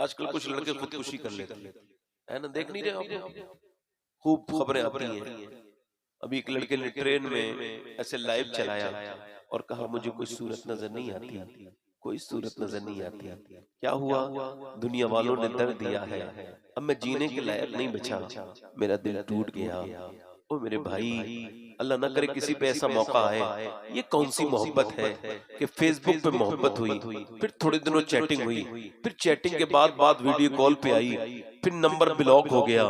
आजकल कुछ लड़के खुदकुशी कर लेते है ना, देख नहीं रहे आप? खूब खबरें आती हैं। अभी एक लड़के ने ट्रेन में ऐसे लाइव चलाया और कहा मुझे कोई सूरत नजर नहीं आती, कोई सूरत नजर नहीं आती। क्या हुआ? दुनिया वालों ने दर्द दिया है, अब मैं जीने के लायक नहीं बचा, मेरा दिल टूट गया। ओ मेरे भाई, अल्लाह ना करे किसी पे ऐसा मौका आए। ये कौन सी मोहब्बत है कि फेसबुक पे मोहब्बत हुई, फिर थोड़े दिनों चैटिंग हुई, फिर चैटिंग के बाद बात वीडियो कॉल पे आई, फिर नंबर ब्लॉक हो गया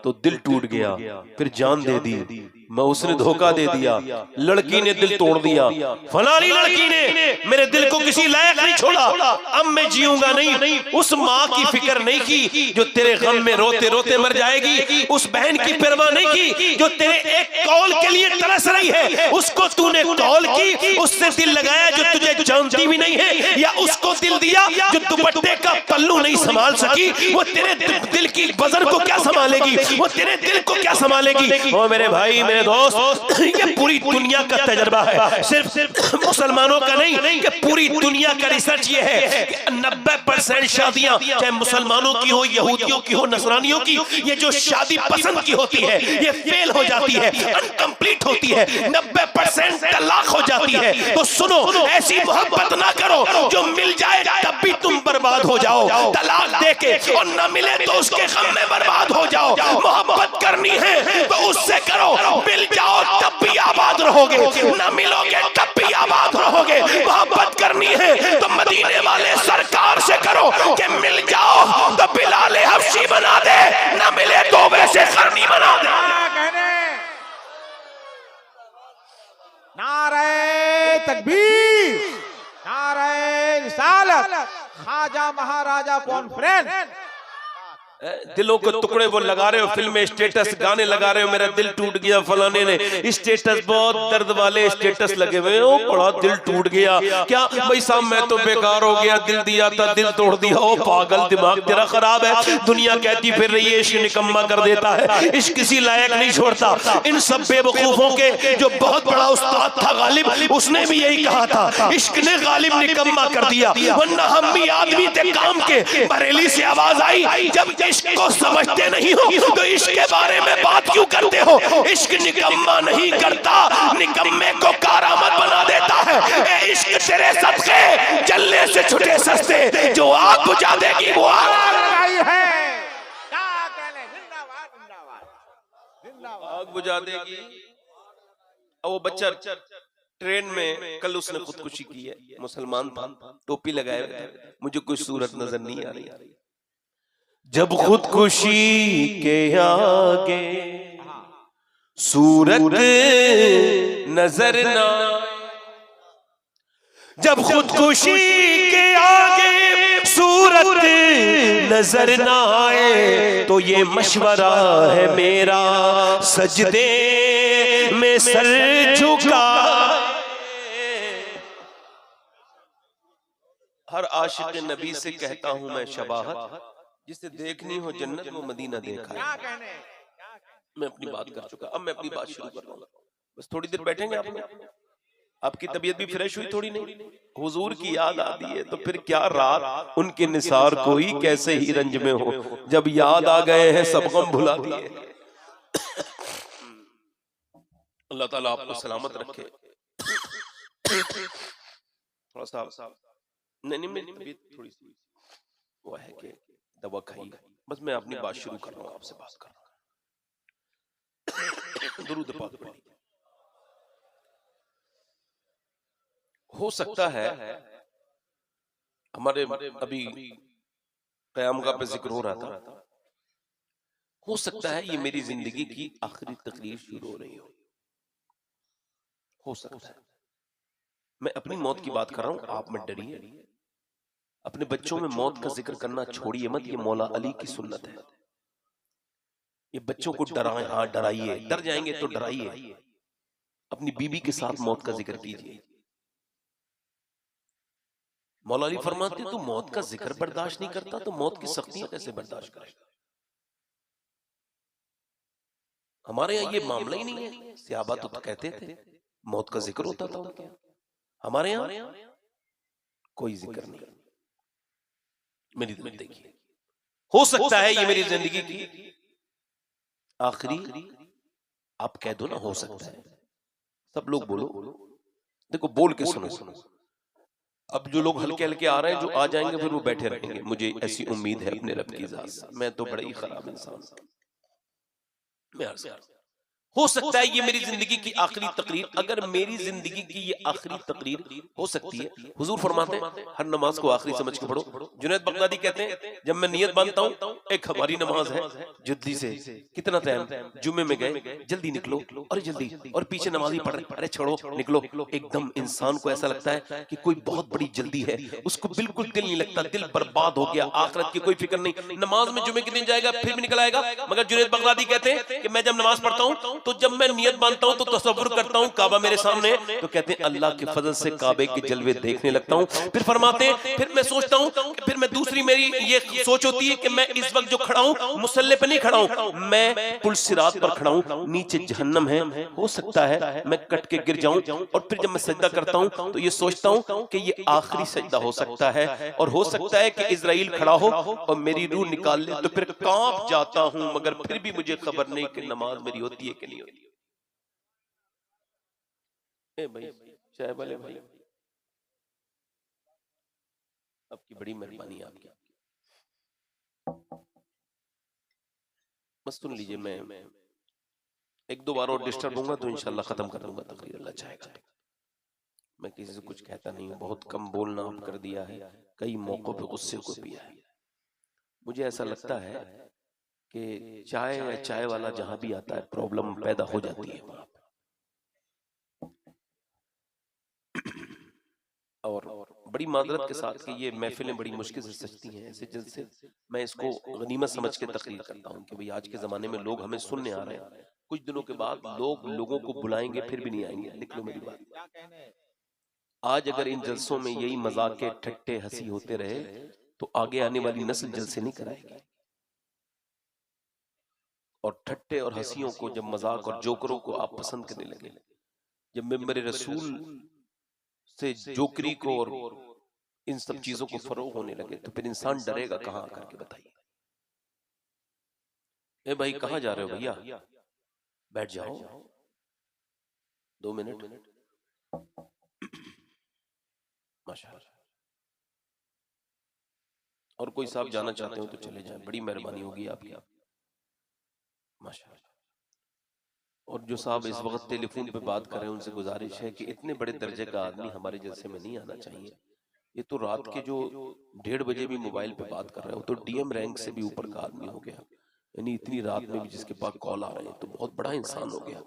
तो दिल टूट गया, फिर जान दे दी, मैं उसने धोखा दे दिया, लड़की ने दिल तोड़ दिया, फलानी लड़की ने मेरे दिल को किसी लायक नहीं छोड़ा, अब मैं जीऊंगा नहीं। उस माँ की फिक्र नहीं की जो तेरे गम में रोते रोते मर जाएगी, उस बहन की परवाह नहीं की जो तेरे एक कॉल के लिए तरस रही है, उसको तूने कॉल की, उससे दिल लगाया जो तुझे जानती भी नहीं है, या उसको दिल दिया जो दुपट्टे का पल्लू नहीं संभाल सकी, वो तेरे दिल की वजन को क्या संभालेगी, वो तेरे दिल को क्या संभालेगी। ओ मेरे भाई मेरे दोस्त, ये पूरी दुनिया का तजर्बा है, सिर्फ मुसलमानों का नहीं, कि पूरी दुनिया का रिसर्च ये है कि 90% शादियां चाहे मुसलमानों की हो, यहूदियों की हो, नसरानियों की, ये जो शादी पसंद की होती है ये फेल हो जाती है, अनकंप्लीट होती है, 90% तलाक हो जाती है। तो सुनो, ऐसी मोहब्बत ना करो जो मिल जाए तब भी तुम बर्बाद हो जाओ, तलाक देके और न मिले तो उसके गम में बर्बाद हो जाओ। मोहब्बत करनी है तो उससे करो, मिल जाओ तब भी आबाद रहोगे, न मिलोगे तब भी आबाद रहोगे। मोहब्बत करनी है तो मदीने वाले सरकार से करो कि मिल जाओ तो बिलाल हबशी बना दे, न मिले तो वैसे करनी बना दे। नारे तकबीर, नारे रिसालत, खाजा महाराजा कॉन्फ्रेंस। दिलों के टुकड़े वो लगा रहे हो, फिल्में स्टेटस गाने लगा रहे हो, मेरा दिल टूट गया फलाने ने स्टेटस, बहुत दर्द वाले स्टेटस लगे हुए हो, बड़ा दिल टूट गया। क्या भाई साहब, मैं तो बेकार हो गया, दिल दिया था दिल तोड़ दिया। ओ पागल, दिमाग तेरा खराब है। दुनिया कहती फिर रही है इश्क निकम्मा कर देता है, इश्क किसी लायक नहीं छोड़ता। इन सब बेवकूफों के जो बहुत बड़ा उस्ताद था गालिब, उसने भी यही कहा था, इश्क ने गालिब निकम्मा कर दिया, वरना हम भी आदमी थे काम के। बरेली से आवाज आई, जब इश्क को समझते नहीं हो तो इश्क के बारे में बात क्यों करते हो। इश्क निकम्मा नहीं करता, निकम्मे को कारामद बना देता है। ए इश्क तेरे सदके जलने से छुटे सस्ते, जो आग बुझा देगी वो आग है, आग बुझा देगी। वो बच्चा ट्रेन में कल उसने खुदकुशी की है, मुसलमान था, टोपी लगाए, मुझे कोई सूरत नजर नहीं आ रही। जब खुदकुशी के आगे सूरत नजर ना, जब खुदकुशी के आगे सूरत नजर ना आए तो ये मशवरा है मेरा, सजदे में सर झुका। हर आशिक नबी से कहता हूं मैं शबाहत, जिसे देखनी हो जन्नत वो मदीना देखा है। मैं अपनी बात कर चुका, अब मैं अपनी बात शुरू कर रहा हूँ। बस थोड़ी देर बैठेंगे आप लोग, आपकी तबीयत भी फ्रेश हुई थोड़ी नहीं, हुजूर की याद आती है तो फिर क्या रात उनके निसार कोई कैसे ही रंज में हो, जब याद आ गए हैं सब गम भुला दिए। अल्लाह ताला आपको सलामत रखे। थोड़ा सा नहीं मेरी तबीयत थोड़ी सी वो है कि दवा खाई, बस मैं अपनी बात शुरू कर रहा हूँ, आपसे बात कर रहा हूँ। दुरूद पाक पढ़िए। हो सकता है हमारे अभी क़यामगाह पे जिक्र हो रहा था, हो सकता है ये मेरी जिंदगी की आखिरी तकरीर शुरू हो रही हो सकता है। मैं अपनी मौत की बात कर रहा हूँ, आप मत डरिए। अपने बच्चों में मौत का जिक्र करना छोड़िए मत, ये मौला अली की सुन्नत है। ये बच्चों को डराएं, हाँ डराइए, डर जाएंगे तो डराइए। अपनी बीबी के साथ मौत का जिक्र कीजिए। मौला अली फरमाते तू मौत का जिक्र बर्दाश्त नहीं करता तो मौत की सख्तियां कैसे बर्दाश्त करेगा। हमारे यहाँ ये मामला ही नहीं है। सहाबा तो कहते थे मौत का जिक्र होता था उनके, हमारे यहाँ कोई जिक्र नहीं। मेरी तरफ देखिए, हो सकता है ये मेरी जिंदगी की आखिरी, आप कह दो ना, हो सकता है। सब लोग बोलो, देखो बोल के सुनो। अब जो लोग हल्के हल्के आ रहे हैं, जो आ जाएंगे फिर वो बैठे रहेंगे, मुझे ऐसी उम्मीद है अपने रब की जात से। मैं तो बड़ा ही खराब इंसान हूं। हो सकता है ये मेरी जिंदगी की आखिरी तकरीर। अगर मेरी जिंदगी की ये आखिरी तकरीर हो सकती है, हुजूर फरमाते हैं हर नमाज को आखिरी समझ के पढ़ो। जुनैद बगदादी कहते हैं जब मैं नियत बांधता हूं, एक हमारी नमाज है, जल्दी से कितना टाइम, जुम्मे में गए, जल्दी निकलो, और जल्दी, और पीछे नमाजी पढ़ रहे, अरे छोड़ो निकलो। एकदम इंसान को ऐसा लगता है कि कोई बहुत बड़ी जल्दी है, उसको बिल्कुल दिल नहीं लगता, दिल बर्बाद हो गया, आखिरत की कोई फिक्र नहीं। नमाज में जुम्मे के दिन जाएगा फिर भी निकल आएगा। मगर जुनैद बगदादी कहते हैं कि मैं जब नमाज पढ़ता हूं तो जब मैं नियत बांधता हूं तो तसव्वुर करता हूं काबा मेरे सामने, तो कहते हैं अल्लाह के फजल से काबे के जलवे देखने लगता हूं। फिर फरमाते हैं फिर मैं सोचता हूं कि फिर मैं दूसरी मेरी ये सोच होती है कि मैं इस वक्त जो खड़ा हूं मुसल्ले पे नहीं खड़ा हूं, मैं पुल सिरात पर खड़ा हूं, नीचे जहन्नम है, हो सकता है मैं कट के गिर जाऊं। और फिर जब मैं सजदा करता हूं तो ये सोचता हूं कि ये आखिरी सजदा हो सकता है, और हो सकता है कि इजराइल खड़ा हो और मेरी रूह निकाल ले, तो फिर कांप जाता हूं, मगर फिर भी मुझे खबर नहीं कि नमाज मेरी होती है कि नहीं होती। भाई चाय वाले भाई, आपकी बड़ी मेहरबानी, आपकी बस सुन लीजिए। मैं एक दो बार और डिस्टर्ब होऊंगा तो इंशाल्लाह खत्म कर दूंगा तकरीर, अल्लाह चाहेगा। मैं किसी से कुछ कहता नहीं हूँ, बहुत कम बोलना कर दिया है, कई मौकों पे गुस्से को पिया है। मुझे ऐसा लगता है कि चाय या चाय वाला जहां भी आता है प्रॉब्लम पैदा हो जाती है वहां। और बड़ी मादरत के साथ कि ये महफिलें बड़ी मुश्किल से सजती हैं, ऐसे जलसे मैं इसको गनीमत समझ के तकरीर करता हूँ कि भाई आज के ज़माने में लोग हमें सुनने आ रहे हैं, कुछ दिनों के बाद लोग लोगों को बुलाएंगे फिर भी नहीं आएंगे। लिख लो मेरी बात, आज अगर इन जलसों में यही मजाक के ठट्टे हंसी होते रहे तो आगे आने वाली नस्ल जलसे नहीं कराएगी। और ठट्टे और हंसियों को, जब मजाक और जोकरों को आप पसंद करने लगे, जब मिंबर रसूल से जोकरी को और इन सब चीजों को फरोग होने लगे, तो फिर इंसान डरेगा कहां आकर के। बताइए ए भाई कहां जा रहे हो भैया, बैठ जाओ 2 मिनट। माशाअल्लाह। और कोई साहब जाना चाहते हो तो चले जाएं, बड़ी मेहरबानी होगी आपकी, माशाअल्लाह। और जो साहब इस वक्त टेलीफोन पे बात कर रहे हैं उनसे गुजारिश है कि इतने बड़े दर्जे का आदमी हमारे जलसे में नहीं आना चाहिए। ये तो रात के जो 1:30 बजे भी मोबाइल पे बात कर रहे हो तो डीएम रैंक से भी ऊपर का आदमी हो गया, यानी इतनी रात में भी जिसके पास कॉल आ रहे हैं तो बहुत बड़ा इंसान हो गया।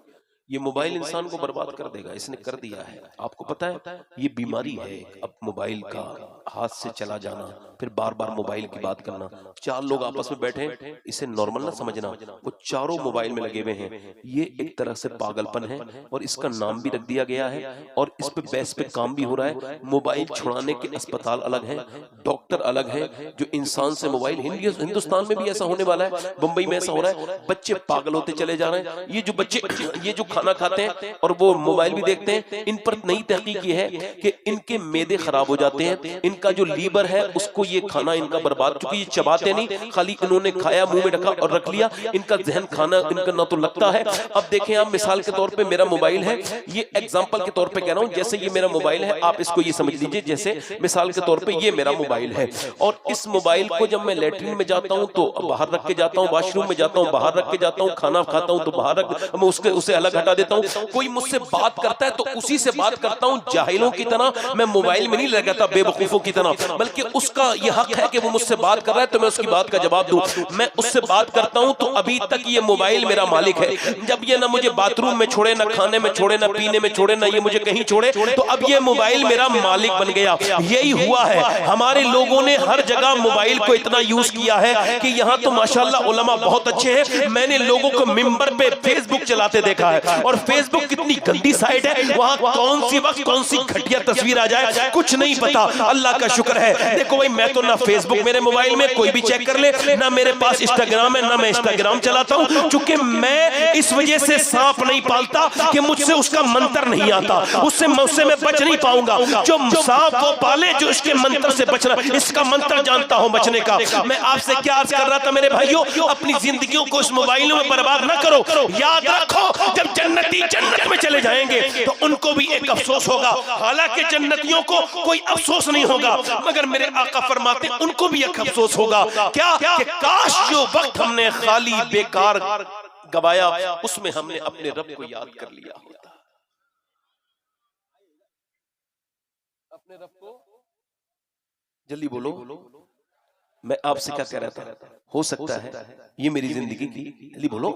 ये मोबाइल इंसान को बर्बाद कर देगा, इसने कर दिया है। आपको पता है ये बीमारी है, अब मोबाइल का हाथ से चला जाना, फिर बार बार मोबाइल की बात करना। 4 लोग आपस में बैठे, इसे नॉर्मल ना समझना, वो चारों मोबाइल में लगे हुए हैं। ये एक तरह से पागलपन है और इसका नाम भी रख दिया गया है और इस पे बेस पे काम भी हो रहा है। मोबाइल छुड़ाने के अस्पताल अलग हैं, डॉक्टर अलग हैं जो इंसान से मोबाइल, हिंदुस्तान में भी ऐसा होने वाला है, मुंबई में ऐसा हो रहा है। बच्चे पागल होते चले जा रहे हैं। ये जो बच्चे ये जो खाना खाते हैं और वो मोबाइल भी देखते हैं, इन पर नई तहकीक ये है कि इनके मैदे खराब हो जाते हैं, इनका जो लीवर है उसको ये खाना इनका बर्बाद, चूंकि ये चबाते नहीं, खाली इन्होंने खाया मुंह में रखा और रख लिया, इनका जहन खाना इनका ना तो लगता है। अब देखें आप, मिसाल के तौर पे मेरा मोबाइल है, ये एग्जांपल के तौर पे कह रहा हूं, जैसे ये मेरा मोबाइल है, आप इसको ये समझ लीजिए जैसे मिसाल के तौर पे ये मेरा मोबाइल है, और इस मोबाइल को जब मैं लेटरिन में जाता हूं तो बाहर रख के जाता हूं, वॉशरूम में जाता हूं बाहर रख के जाता हूं, खाना खाता हूं तो बाहर रख, मैं उसे अलग हटा देता हूं। कोई मुझसे बात करता है तो उसी से बात करता हूं, जाहिलों की तरह मैं मोबाइल में नहीं लगाता, बेवकूफों की तरह, बल्कि उसका यह हक है कि वो मुझसे बात कर रहा है तो मैं उसकी बात का जवाब दूं। मैं उससे बात करता हूं तो अभी तक ये मोबाइल मेरा मालिक है। जब ये ना मुझे बाथरूम में छोड़े, ना खाने में छोड़े, ना पीने में छोड़े, ना ये मुझे कहीं छोड़े, तो अब ये मोबाइल मेरा मालिक बन गया। यही हुआ है, हमारे लोगों ने हर जगह मोबाइल को इतना यूज किया है कि यहाँ तो माशाल्लाह उलमा बहुत अच्छे हैं। मैंने लोगों को मिंबर पे फेसबुक चलाते देखा है, और फेसबुक कितनी गंदी साइट है, वहां कौन सी वक्त कौन सी घटिया तस्वीर आ जाए कुछ नहीं पता। अल्लाह अल्लाह का शुक्र है। देखो भाई, मैं तो ना फेसबुक मेरे मोबाइल में कोई भी चेक कर ले, ना मेरे पास इंस्टाग्राम है, ना मैं इंस्टाग्राम चलाता हूं, क्योंकि मैं इस वजह से सांप नहीं पालता कि मुझसे उसका मंत्र नहीं आता, उससे मैं बच नहीं पाऊंगा। जो सांप वो पाले जो इसके मंत्र से बचना, इसका मंत्र जानता हूं बचने का। मैं आपसे क्या अर्ज कर रहा था मेरे भाइयों, अपनी जिंदगियों को इस मोबाइलों में बर्बाद ना करो। याद रखो, जब जन्नती जन्नत में चले जाएंगे तो उनको भी एक अफसोस होगा, हालांकि जन्नतियों को कोई अफसोस नहीं होगा, मगर मेरे आका फरमाते उनको भी एक अफसोस होगा। क्या कि काश जो वक्त हमने खाली बेकार गवाया, उसमें हमने अपने रब को याद कर लिया होता। अपने रब को जल्दी बोलो। मैं आपसे क्या कह रहा था, हो सकता है ये मेरी जिंदगी की, जल्दी बोलो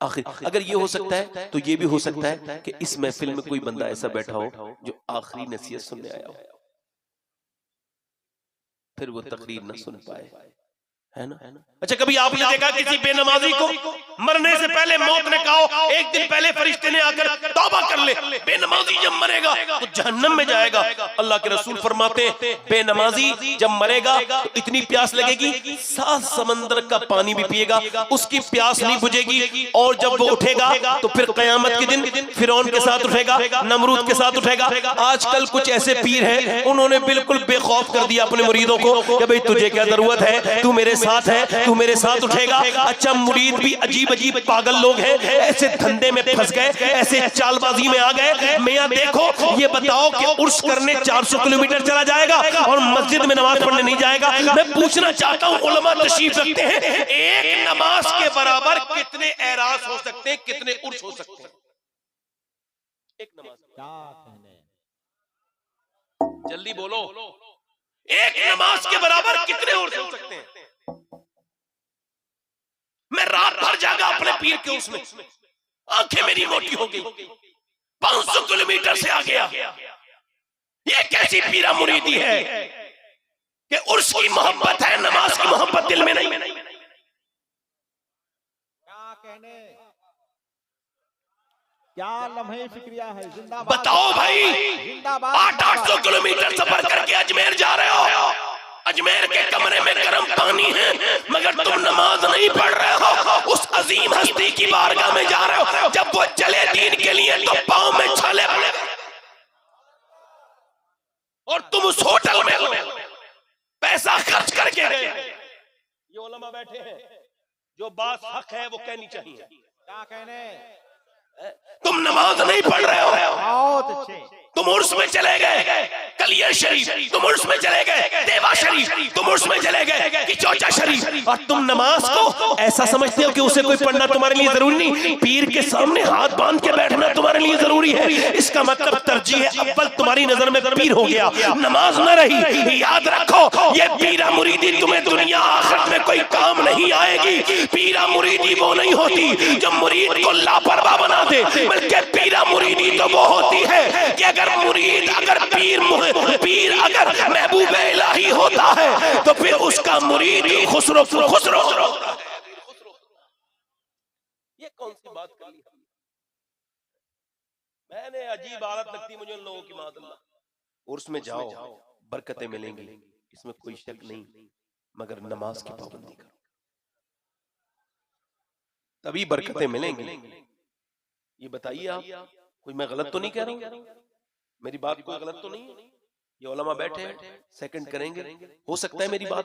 आखिर, अगर ये हो सकता है तो ये भी हो सकता है कि इस महफिल में कोई बंदा ऐसा बैठा हो जो आखिरी नसीहत सुनने आया हो, फिर वो तकरीर ना सुन पाए, है ना? अच्छा, कभी आपने देखा किसी बेनमाजी को मरने से पहले मौत ने कहा, एक दिन पहले फरिश्ते ने आकर तौबा कर ले, बेनमाजी जब मरेगा तो जहन्नम में जाएगा। अल्लाह के रसूल फरमाते बेनमाजी जब मरेगा तो इतनी प्यास लगेगी 7 समंदर का पानी भी पिएगा, उसकी प्यास नहीं बुझेगी। और जब वो उठेगा तो फिर कयामत के दिन फिरौन के साथ उठेगा, नमरूद के साथ उठेगा। आजकल कुछ ऐसे पीर हैं, उन्होंने बिल्कुल बेखौफ कर दिया अपने मुरीदों को कि भाई तुझे क्या जरूरत है, तू मेरे साथ है, तू मेरे साथ उठेगा। अच्छा, मुरीद भी अजीब अजीब पागल लोग हैं, ऐसे धंधे में फंस गए, ऐसे चालबाजी में आ गए। मियां देखो, ये बताओ कि उर्स करने 400 किलोमीटर चला जाएगा और मस्जिद में नमाज पढ़ने नहीं जाएगा। मैं पूछना चाहता हूं, उलमा तशरीफ रखते हैं, एक नमाज के बराबर कितने एरास हो सकते हैं, कितने उर्स हो सकते हैं? एक नमाज क्या कहने, जल्दी बोलो, एक नमाज के बराबर कितने उर्स हो सकते हैं? मैं रात भर जागा अपने पीर के उसमें, आंखें मेरी मोटी हो गई, 500 किलोमीटर से आ गया। ये कैसी पीरा मुरीदी है कि उर्स की मोहब्बत है, नमाज की मोहब्बत दिल में नहीं। क्या कहने, क्या लम्हे फिक्रिया है। जिंदाबाद बताओ भाई, जिंदाबाद। 800 किलोमीटर सफर करके अजमेर जा रहे हो, अजमेर के कमरे में गर्म पानी है, मगर तुम नमाज नहीं पढ़ रहे हो। उस अजीम हस्ती की बारगाह में जा रहे हो, जब वो चले दीन के लिए तो पांव में छाले पड़े, और तुम उस होटल में पैसा खर्च करके गए। ये उलमा बैठे हैं, जो बात हक है वो कहनी चाहिए। क्या कहने, तुम नमाज नहीं पढ़ रहे हो, बहुत अच्छे, तुम उर्स में चले गए, कलिया शरीफ तुम उर्स में चले गए, देवा शरीफ तुम उर्स में चले गए, कि चौचा शरीफ, और तुम नमाज को ऐसा समझते हो कि उसे कोई पढ़ना तुम्हारे लिए जरूरी नहीं। पीर के सामने हाथ बांध के बैठना तुम्हारे लिए जरूरी है, इसका मतलब तरजीह अव्वल तुम्हारी नजर में पीर हो गया, नमाज न रही। याद रखो, ये पीरा मुरीदी तुम्हें दुनिया आखिरत में कोई काम नहीं आएगी। पीरा मुरीदी वो नहीं होती जो मुरीद को लापरवाह बना दे, बल्कि पीरा मुरीदी तो वो होती है कि अगर मुरीद, अगर पीर अगर महबूब इलाही होता है तो फिर उसका मुरीद खुसरो। ये कौन सी बात कर ली मैंने, अजीब हालत लगती मुझे उन लोगों की। मादल्ला उर्स में जाओ, बरकतें मिलेंगी, इसमें कोई शक नहीं, मगर नमाज की पाबंदी करो, तभी बरकतें मिलेंगी। ये बताइए आप, कोई मैं गलत तो नहीं कह रहा हूं, मेरी बात कोई गलत तो नहीं है? ये उलमा बैठे हैं, सेकंड करेंगे, हो सकता है मेरी बात